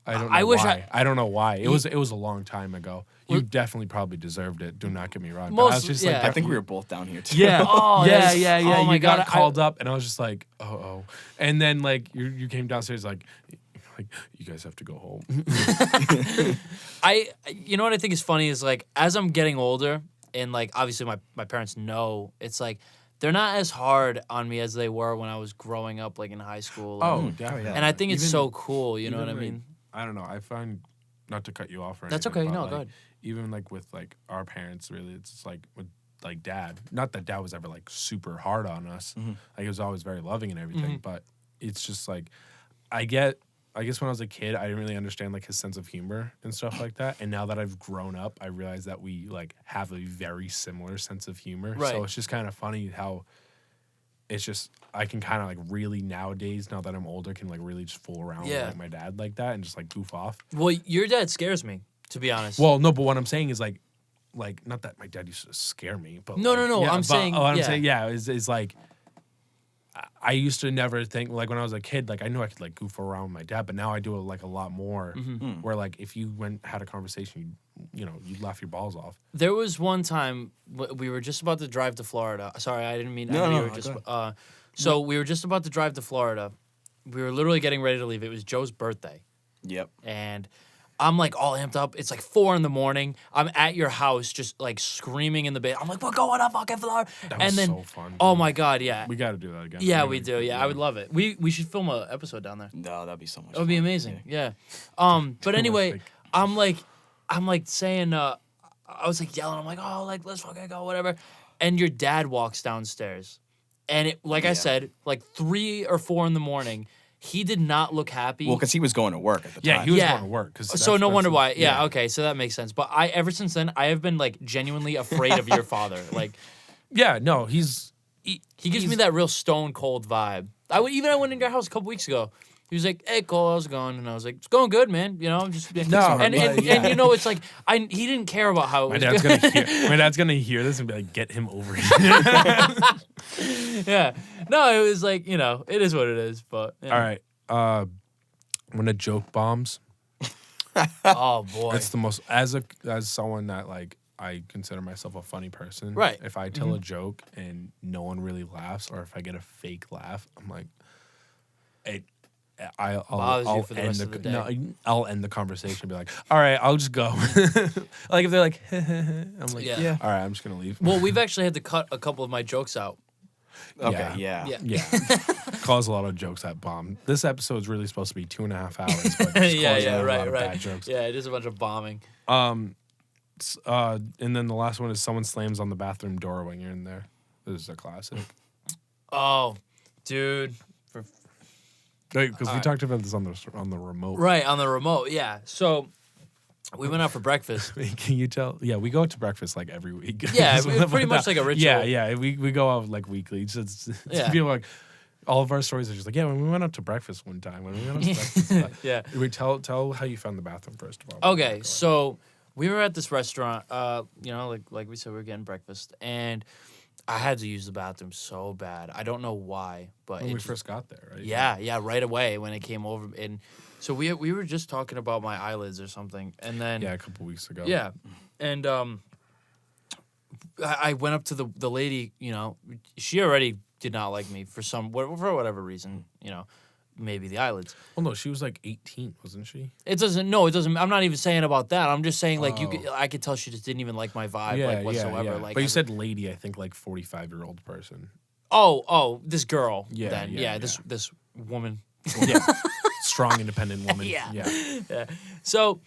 I don't know I wish why. I don't know why. It was a long time ago. You definitely probably deserved it. Do not get me wrong. But I was Most- just yeah. like, I think we were both down here too. yeah, Oh, yeah, that's- yeah, yeah. oh my You got God, called up, and I was just like, oh, and then like you came downstairs like you guys have to go home. You know what I think is funny is like as I'm getting older and like obviously my parents know it's like they're not as hard on me as they were when I was growing up like in high school. and, definitely. and I think it's Even- so cool. You know even, what I like, mean? I don't know. I find not to cut you off or That's anything, okay. but, No, like, go ahead. Even like with like our parents, really, it's just like with like dad. Not that dad was ever like super hard on us. Like he was always very loving and everything. But it's just like I get I guess when I was a kid, I didn't really understand like his sense of humor and stuff like that. And now that I've grown up, I realize that we like have a very similar sense of humor. Right. So it's just kind of funny how it's just I can kind of like really nowadays, now that I'm older, can like really just fool around with like my dad like that and just like goof off. Well, your dad scares me, to be honest. Well, no, but what I'm saying is like not that my dad used to scare me, but No, like, no, no. yeah, I'm saying, what I'm saying, is like I used to never think like when I was a kid, like I knew I could like goof around with my dad, but now I do it like a lot more. Where like if you had a conversation, you'd laugh your balls off. There was one time we were just about to drive to Florida. Sorry, I didn't mean. No, we no, were go just. ahead. So we were just about to drive to Florida. We were literally getting ready to leave. It was Joe's birthday, Yep. and I'm like all amped up. It's like 4 a.m. I'm at your house, just like screaming in the bed. I'm like, we're going to fucking Florida. That was And then, so fun. oh dude. my god, yeah, We got to do that again. yeah, we do. Yeah, I would love it. We should film an episode down there. No, that'd be so much. It would be fun. amazing. Yeah. But anyway, Like- I'm like saying, I was like yelling. I'm like, oh, like let's fucking go, whatever. And your dad walks downstairs, and it, like I Yeah. said, like 3 or 4 a.m. He did not look happy. Well, because he was going to work at the Yeah, time. he was Yeah. going to work. So no wonder why. Yeah, okay, so that makes sense. But ever since then, I have been like genuinely afraid of your father. Like Yeah, no, he gives me that real stone cold vibe. I went in your house a couple weeks ago. He was like, "Hey Cole, how's it going?" And I was like, "It's going good, man. I'm just No, and yeah. it's like he didn't care about how it My was. dad's gonna hear this and be like, "Get him over here." Yeah, no, it was like it is what it is. But yeah. All right, when a joke bombs, Oh boy, it's the most as someone that like I consider myself a funny person. Right. If I tell a joke and no one really laughs, or if I get a fake laugh, I'm like, I'll Bothers you for the end rest of the day. No, I'll end the conversation and be like, all right, I'll just go. Like if they're like, I'm like, Yeah. Yeah. all right, I'm just gonna leave. Well, we've actually had to cut a couple of my jokes out. Okay. Yeah. Yeah. Yeah, caused a lot of jokes that bombed. This episode is really supposed to be 2.5 hours, but just Yeah, caused yeah, a right, lot of right. bad jokes. Yeah, it is a bunch of bombing. And then the last one is someone slams on the bathroom door when you're in there. This is a classic. Oh, dude. Because we talked about this on the remote. Right, on the remote, yeah. So we went out for breakfast. Can you tell? Yeah, we go out to breakfast like every week. Yeah, Just it's wanna pretty point much that- like a ritual. Yeah, yeah. We go out like weekly. It's Yeah. feel like all of our stories are just like, yeah, when we went out to breakfast one time. When we went out to breakfast. Yeah. We tell how you found the bathroom first of all. Okay, so we were at this restaurant, like we said, we were getting breakfast, and I had to use the bathroom so bad. I don't know why, but when it we just- first got there, right? yeah, right away when it came over, and so we were just talking about my eyelids or something, and then Yeah, a couple weeks ago. yeah, and I went up to the lady, she already did not like me for whatever reason, maybe the eyelids. Well, no, she was like 18, wasn't she? It doesn't. I'm not even saying about that. I'm just saying like Oh. I could tell she just didn't even like my vibe Yeah, like whatsoever. yeah. Like, But you as a- said lady, I think like 45-year-old person. oh, this girl. Yeah, Then yeah, this woman. Yeah, strong, independent woman. Yeah. yeah. So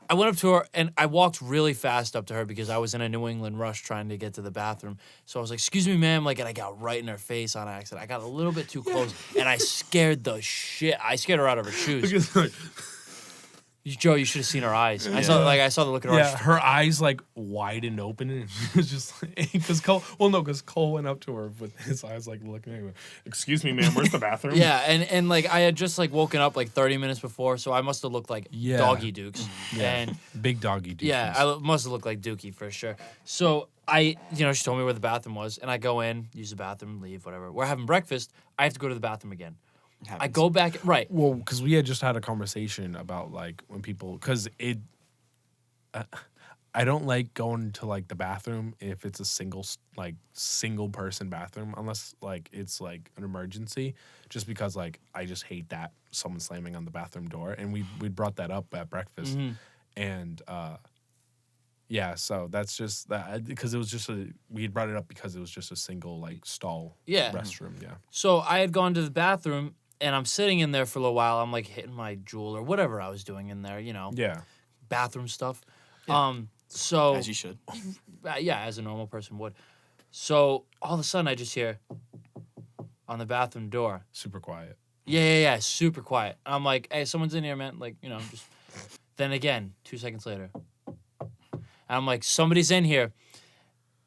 I went up to her and I walked really fast up to her because I was in a New England rush trying to get to the bathroom. So I was like, "Excuse me, ma'am," and I got right in her face on accident. I got a little bit too close and I scared the shit. I scared her out of her shoes. Joe, you should have seen her eyes. I saw the look in her Yeah, eyes. her eyes like wide and open, and she was just because Cole went up to her with his eyes like looking at her. Excuse me, ma'am, where's the bathroom? Yeah, and like I had just like woken up like 30 minutes before, so I must have looked like Yeah. doggy dukes. Yeah. And Big doggy. Dookies. yeah, I must have looked like Dookie for sure. So she told me where the bathroom was, and I go in, use the bathroom, leave, whatever. We're having breakfast. I have to go to the bathroom again. I go back, right. Well, because we had just had a conversation about like when people, because I don't like going to like the bathroom if it's a single person bathroom unless like it's like an emergency, just because like I just hate that someone slamming on the bathroom door, and we brought that up at breakfast, and yeah, so that's just that because it was just we had brought it up because it was just a single like stall restroom, yeah. So I had gone to the bathroom, and I'm sitting in there for a little while. I'm like hitting my Juul or whatever I was doing in there, Yeah. bathroom stuff. So As you should. yeah, as a normal person would. So all of a sudden, I just hear on the bathroom door. Super quiet. Yeah, super quiet. I'm like, hey, someone's in here, man. Like, you know, just. Then again, 2 seconds later, and I'm like, somebody's in here.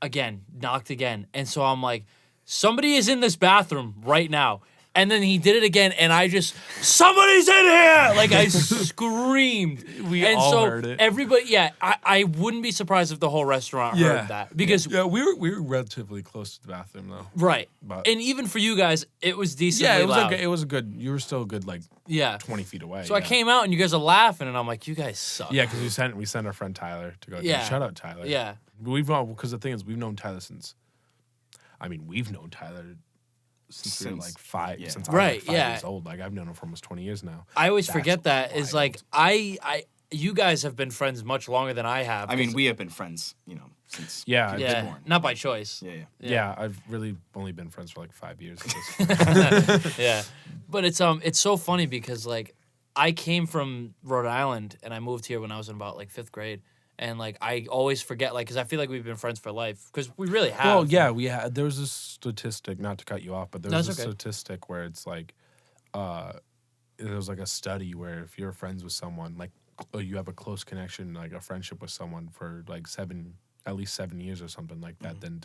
Again, knocked again, and so I'm like, somebody is in this bathroom right now. And then he did it again, and I just, somebody's in here! Like, I screamed. We and all so heard it. Everybody, I wouldn't be surprised if the whole restaurant heard that. Because, yeah, we were relatively close to the bathroom, though. right. But, And even for you guys, it was decently yeah, it was loud. it was a good, you were still a good, like, Yeah. 20 feet away. So I came out, and you guys are laughing, and I'm like, you guys suck. Yeah, because we sent our friend Tyler to go. Yeah. Shout out Tyler. Yeah. Because the thing is, we've known Tyler since. I mean, we've known Tyler since we were like 5. yeah. Since Right, I was like 5 yeah. years old. Like I've known him for almost 20 years now. I always That's forget that. Is like, wild. you guys have been friends much longer than I have. I mean, we have been friends, you know, since. Yeah, Yeah, born. not by choice. Yeah. yeah. I've really only been friends for like 5 years. At this point. Yeah, but it's so funny because like I came from Rhode Island and I moved here when I was in about like 5th grade, and like I always forget like because I feel like we've been friends for life because we really have. Well, yeah, we had. There was a statistic, not to cut you off, but there was That's a okay. statistic where it's like, there was like a study where if you're friends with someone, like you have a close connection, like a friendship with someone for like at least 7 years or something like that, then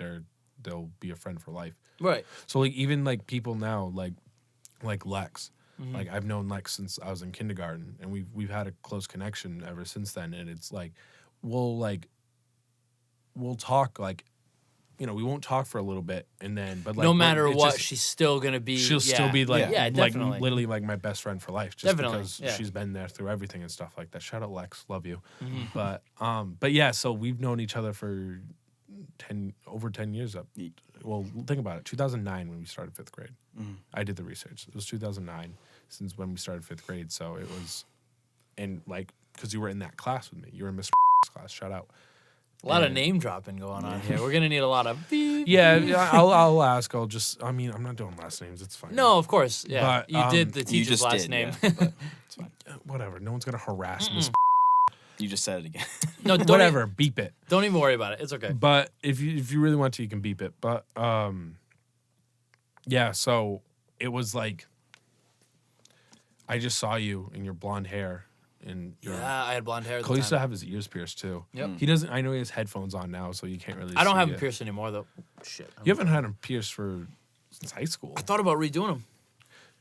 they'll be a friend for life. Right. So like even like people now, like Lex, like I've known Lex since I was in kindergarten, and we've had a close connection ever since then, and it's like we'll talk like. You know, we won't talk for a little bit, and then, but like, no matter it's what, just- she's still gonna be. she'll still be like, yeah, like definitely. literally like my best friend for life, just Definitely, because yeah. she's been there through everything and stuff like that. Shout out Lex, love you. Mm-hmm. But yeah, so we've known each other for over 10 years up. Well, think about it. 2009 when we started 5th grade. I did the research. It was 2009 since when we started 5th grade. So it was, and like because you were in that class with me, you were in Miss class. Shout out. A lot of name dropping going on here. We're gonna need a lot of. Beep. Yeah, I'll ask. I mean, I'm not doing last names. It's fine. No, of course. Yeah, But, you did the You teacher's just last did, name. yeah, but it's fine. Whatever. No one's gonna harass Miss. You just said it again. No, don't Whatever. Beep it. Don't even worry about it. It's okay. But if you really want to, you can beep it. But yeah. So it was like I just saw you in your blonde hair and your. Yeah, I had blonde hair. At Cole the used to time. have his ears pierced too. Yep. He doesn't. I know he has headphones on now, so you can't really. I don't see have it. them pierced anymore though. Shit. You haven't had them pierced since high school. I thought about redoing them.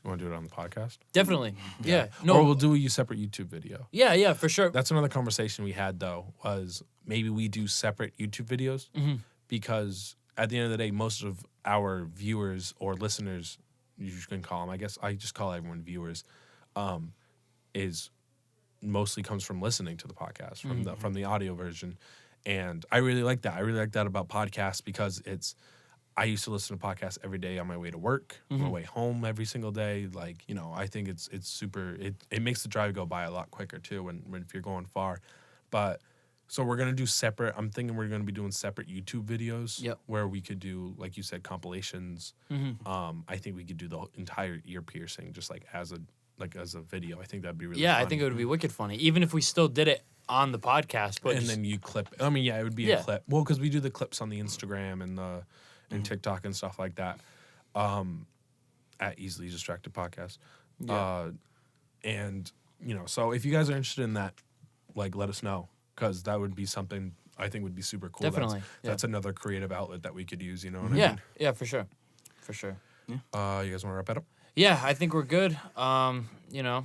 You want to do it on the podcast? Definitely. Yeah. Or No. we'll do a separate YouTube video. Yeah, for sure. That's another conversation we had though. Was maybe we do separate YouTube videos because at the end of the day, most of our viewers or listeners, you can call them. I guess I just call everyone viewers. Is mostly comes from listening to the podcast from the audio version, and I really like that. I really like that about podcasts because I used to listen to podcasts every day on my way to work, on my way home every single day. Like, you know, I think it's super. It makes the drive go by a lot quicker too when if you're going far. But so we're gonna do separate. I'm thinking we're gonna be doing separate YouTube videos. Yep. Where we could do, like you said, compilations. I think we could do the entire ear piercing just like as a video. I think that'd be really Yeah, I fun. think it would be wicked funny, even if we still did it on the podcast. But And just- then you clip. I mean, yeah, it would be Yeah. a clip. Well, because we do the clips on the Instagram and TikTok and stuff like that. At Easily Distracted Podcast. Yeah. And you know, so if you guys are interested in that, like, let us know because that would be something I think would be super cool. Definitely, That's another creative outlet that we could use. You know what I yeah, mean? yeah, for sure, for sure. You guys want to wrap it up? Yeah, I think we're good. You know,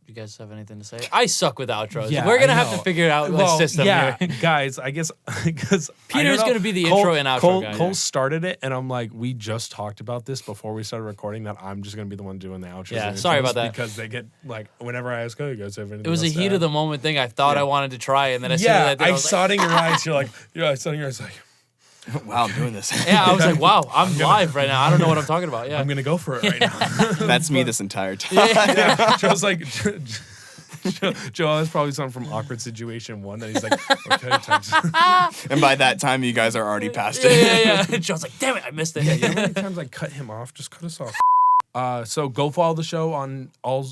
you guys have anything to say? I suck with outros. Yeah, We're gonna I have to know. figure out the system yeah, here. guys. I guess because Peter's gonna be the intro and outro guy. Cole started it, and I'm like, we just talked about this before we started recording. That I'm just gonna be the one doing the outros. Yeah, and sorry intros about that. because they get like whenever I ask, oh, you guys have anything? It was a else to heat add?" of the moment thing. I thought I wanted to try, and then as soon as I did, I was saw like, it in your eyes. You're like, I saw it in your eyes. Like, Wow, I'm doing this. yeah, I was like, wow, I'm live right now. I don't know what I'm talking about. Yeah, I'm gonna go for it right now. That's me this entire time. Yeah, Joe's like. Joe has probably something from Awkward Situation 1 that he's like, okay, times. And by that time, you guys are already past yeah, it. yeah. Joe's like, damn it, I missed it. You know how many times I cut him off? Just cut us off. So go follow the show on all.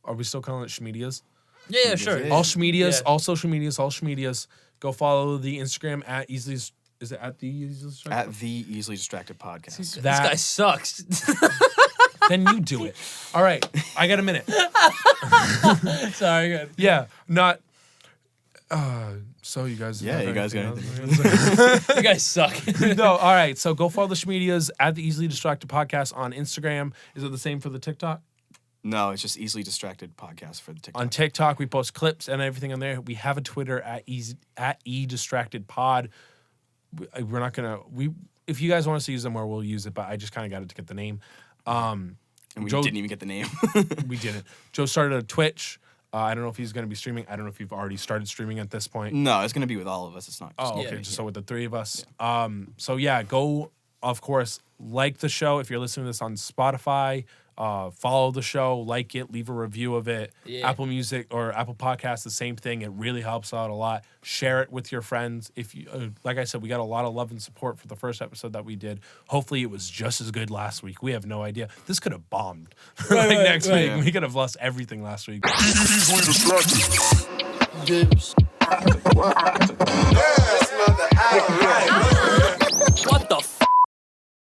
Are we still calling it Schmedias? Yeah, sure. Yeah. All Schmedias, Yeah. all social medias, all Schmedias. Go follow the Instagram at Easily. Is it at the Easily Distracted? At the Easily Distracted Podcast. This guy sucks. Then you do it. All right, I got a minute. Sorry, good. Yeah, not. So you guys. Yeah, have you guys got anything anything? else? You guys suck. No, all right. So go follow the Schmedias at the Easily Distracted Podcast on Instagram. Is it the same for the TikTok? No, it's just Easily Distracted Podcast for the TikTok. On TikTok, we post clips and everything on there. We have a Twitter at eDistractedPod. We're not gonna if you guys want us to use them more, we'll use it. But I just kind of got it to get the name. And we Joe- didn't even get the name. We didn't. Joe started a Twitch. I don't know if he's going to be streaming. I don't know if you've already started streaming at this point. No, it's gonna be with all of us. It's not. Just Oh, okay. me. Just so with the three of us. So yeah, go, of course, like the show. If you're listening to this on Spotify, follow the show, like it, leave a review of it. Yeah. Apple Music or Apple Podcasts, the same thing. It really helps out a lot. Share it with your friends. If you, like I said, we got a lot of love and support for the first episode that we did. Hopefully, it was just as good last week. We have no idea. This could have bombed. Next week, yeah. we could have lost everything last week. Easily distracted. Dibs. Yes, mother,